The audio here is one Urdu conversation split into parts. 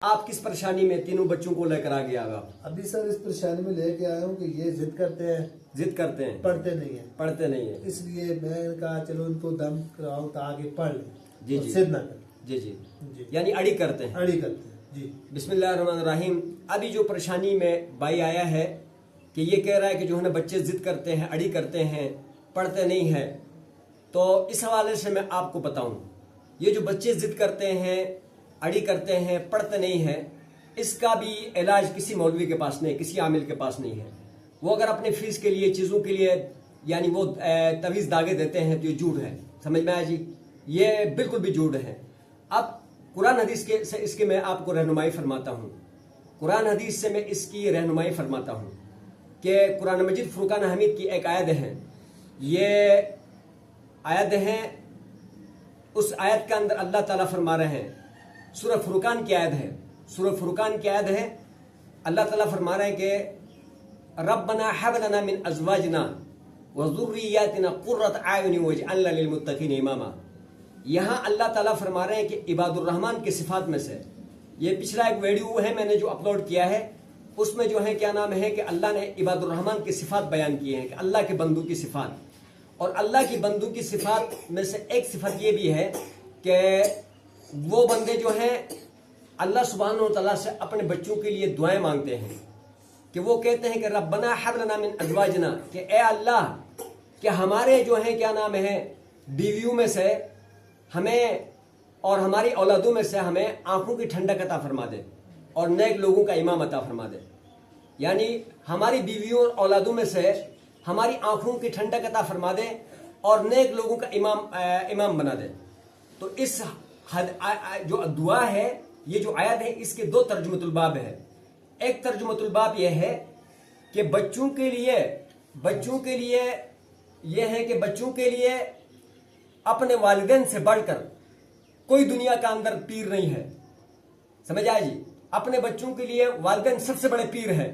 آپ کس پریشانی میں تینوں بچوں کو لے کر آ گیا آپ؟ ابھی سر اس پریشانی میں لے کے آیا ہوں کہ یہ ضد کرتے ہیں پڑھتے نہیں ہیں اس لیے میں نے کہا چلو ان کو دم کراؤ تاکہ پڑھ لیں جی ضد نہ کریں جی یعنی اڑی کرتے ہیں جی بسم اللہ الرحمن الرحیم۔ ابھی جو پریشانی میں بھائی آیا ہے کہ یہ کہہ رہا ہے کہ جو ہے نا بچے ضد کرتے ہیں، اڑی کرتے ہیں، پڑھتے نہیں ہیں، تو اس حوالے سے میں آپ کو بتاؤں یہ جو بچے ضد کرتے ہیں، اڑی کرتے ہیں، پڑھتے نہیں ہیں، اس کا بھی علاج کسی مولوی کے پاس نہیں، کسی عامل کے پاس نہیں ہے۔ وہ اگر اپنے فیس کے لیے چیزوں کے لیے یعنی وہ تویز داغے دیتے ہیں تو یہ جھوٹ ہے، سمجھ میں آیا جی؟ یہ بالکل بھی جھوٹ ہے۔ اب قرآن حدیث سے اس کے میں آپ کو رہنمائی فرماتا ہوں، قرآن حدیث سے میں اس کی رہنمائی فرماتا ہوں کہ قرآن مجید فرقان حمید کی ایک آیت ہے، یہ آیت ہے، اس آیت کے اندر اللہ تعالیٰ فرما رہے ہیں، سورہ فرقان کی آیت ہے، سورہ فرقان کی آیت ہے، اللہ تعالیٰ فرما رہے ہیں کہ ربنا حب لنا من ازواجنا وذریاتنا قرۃ اعین واجعلنا للمتقین اماما۔ یہاں اللہ تعالیٰ فرما رہے ہیں کہ عباد الرحمن کی صفات میں سے، یہ پچھلا ایک ویڈیو ہے میں نے جو اپلوڈ کیا ہے، اس میں جو ہے کیا نام ہے کہ اللہ نے عباد الرحمن کی صفات بیان کی ہیں کہ اللہ کے بندوں کی صفات، اور اللہ کی بندوں کی صفات میں سے ایک صفت یہ بھی ہے کہ وہ بندے جو ہیں اللہ سبحانہ و تعالیٰ سے اپنے بچوں کے لیے دعائیں مانگتے ہیں کہ وہ کہتے ہیں کہ ربنا حب لنا من ازواجنا، کہ اے اللہ کہ ہمارے جو ہیں کیا نام ہے بیویوں میں سے ہمیں اور ہماری اولادوں میں سے ہمیں آنکھوں کی ٹھنڈک عطا فرما دے اور نیک لوگوں کا امام عطا فرما دے، یعنی ہماری بیویوں اور اولادوں میں سے ہماری آنکھوں کی ٹھنڈک عطا فرما دے اور نیک لوگوں کا امام بنا دے۔ تو اس جو دعا ہے، یہ جو آیت ہے، اس کے دو ترجمۃ الباب ہے۔ ایک ترجمۃ الباب یہ ہے کہ بچوں کے لیے یہ ہے کہ بچوں کے لیے اپنے والدین سے بڑھ کر کوئی دنیا کا اندر پیر نہیں ہے، سمجھ آئے جی؟ اپنے بچوں کے لیے والدین سب سے بڑے پیر ہیں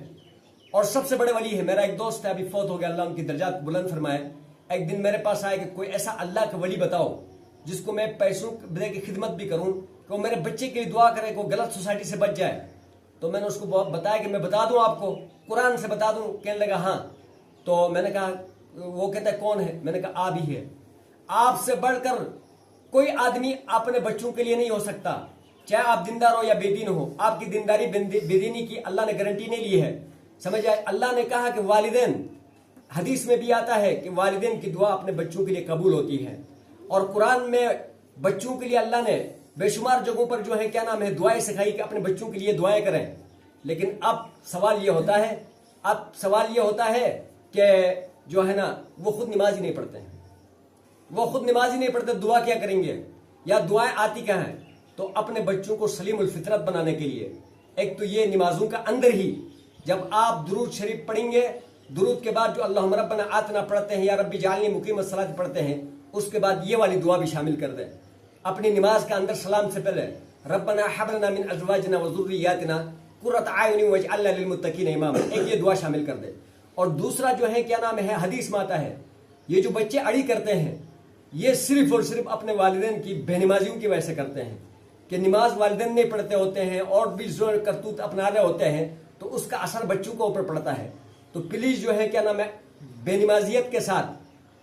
اور سب سے بڑے ولی ہے۔ میرا ایک دوست ہے، ابھی فوت ہو گیا، اللہ ان کی درجات بلند فرمائے، ایک دن میرے پاس آئے کہ کوئی ایسا اللہ کا ولی بتاؤ جس کو میں پیسوں دے کی خدمت بھی کروں کہ وہ میرے بچے کے لیے دعا کرے کہ وہ غلط سوسائٹی سے بچ جائے۔ تو میں نے اس کو بتایا کہ میں بتا دوں آپ کو، قرآن سے بتا دوں۔ کہنے لگا ہاں۔ تو میں نے کہا، وہ کہتا ہے کون ہے؟ میں نے کہا آپ ہی ہے۔ آپ سے بڑھ کر کوئی آدمی اپنے بچوں کے لیے نہیں ہو سکتا، چاہے آپ دیندار ہو یا بے دین ہو۔ آپ کی دینداری بے دینی کی اللہ نے گارنٹی نہیں لی ہے، سمجھ آئے؟ اللہ نے کہا کہ والدین، حدیث میں بھی آتا ہے کہ والدین کی دعا اپنے بچوں کے لیے قبول ہوتی ہے، اور قرآن میں بچوں کے لیے اللہ نے بے شمار جگہوں پر جو ہے کیا نام ہے دعائیں سکھائی کہ اپنے بچوں کے لیے دعائیں کریں۔ لیکن اب سوال یہ ہوتا ہے کہ جو ہے نا وہ خود نماز ہی نہیں پڑھتے ہیں، دعا کیا کریں گے؟ یا دعائیں آتی کہاں ہیں؟ تو اپنے بچوں کو سلیم الفطرت بنانے کے لیے ایک تو یہ نمازوں کا اندر ہی جب آپ درود شریف پڑھیں گے، درود کے بعد جو اللہم ربنا آتنا پڑھتے ہیں یا ربی جعلنی مقیم الصلاۃ پڑھتے ہیں، اس کے بعد یہ والی دعا بھی شامل کر دیں۔ اپنی نماز کا اندر سلام سے پہلے ربنا حب لنا من ازواجنا وذریاتنا قرۃ اعین واجعلنا للمتقین اماما، ایک یہ دعا شامل کر دیں۔ اور دوسرا جو ہے کیا نام ہے حدیث میں آتا ہے، یہ جو بچے اڑی کرتے ہیں یہ صرف اور صرف اپنے والدین کی بے نمازیوں کی وجہ سے کرتے ہیں کہ نماز والدین نہیں پڑھتے ہوتے ہیں اور بھی زور کرتوت اپنا رہے ہوتے ہیں، تو اس کا اثر بچوں کو اوپر پڑتا ہے۔ تو پلیز جو ہے کیا نام ہے بے نمازیت کے ساتھ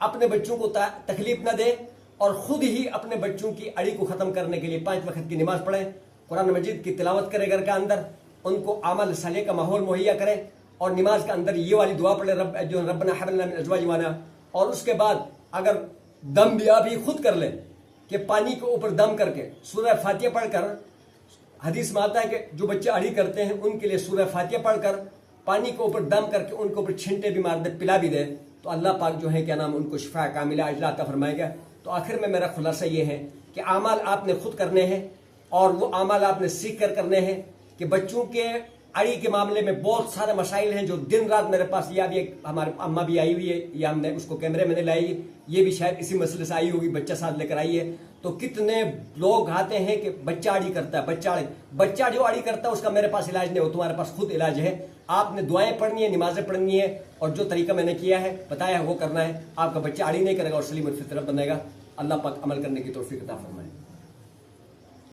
اپنے بچوں کو تکلیف نہ دے اور خود ہی اپنے بچوں کی اڑی کو ختم کرنے کے لیے 5 وقت کی نماز پڑھیں، قرآن مجید کی تلاوت کرے گھر کے اندر، ان کو اعمال صالحہ کا ماحول مہیا کریں، اور نماز کے اندر یہ والی دعا پڑھے ربنا حب لنا من ازواجنا، اور اس کے بعد اگر دم بھی آپ ہی خود کر لیں کہ پانی کے اوپر دم کر کے سورہ فاتحہ پڑھ کر، حدیث میں آتا ہے کہ جو بچے اڑی کرتے ہیں ان کے لیے سورہ فاتحہ پڑھ کر پانی کے اوپر دم کر کے ان کے اوپر چھینٹے بھی مار دے، پلا بھی دے، تو اللہ پاک جو ہے کیا نام ان کو شفا کاملہ عاجلہ عطا فرمائے گا۔ تو آخر میں میرا خلاصہ یہ ہے کہ اعمال آپ نے خود کرنے ہیں، اور وہ اعمال آپ نے سیکھ کر کرنے ہیں کہ بچوں کے اڑی کے معاملے میں بہت سارے مسائل ہیں جو دن رات میرے پاس، یہ ابھی ایک ہمارے اماں بھی آئی ہوئی ہے، یہ ہم نے اس کو کیمرے میں نے لائی ہے، یہ بھی شاید اسی مسئلے سے آئی ہوگی، بچہ ساتھ لے کر آئی ہے۔ تو کتنے لوگ آتے ہیں کہ بچہ اڑی کرتا ہے، بچہ جو اڑی کرتا ہے اس کا میرے پاس علاج نہیں ہو، تمہارے پاس خود علاج ہے۔ آپ نے دعائیں پڑھنی ہے، نمازیں پڑھنی ہے، اور جو طریقہ میں نے کیا ہے بتایا ہے وہ کرنا ہے، آپ کا بچہ اڑی نہیں کرے گا اور سلیم الفطرت بنے گا۔ اللہ پاک عمل کرنے کی توفیق عطا فرمائے۔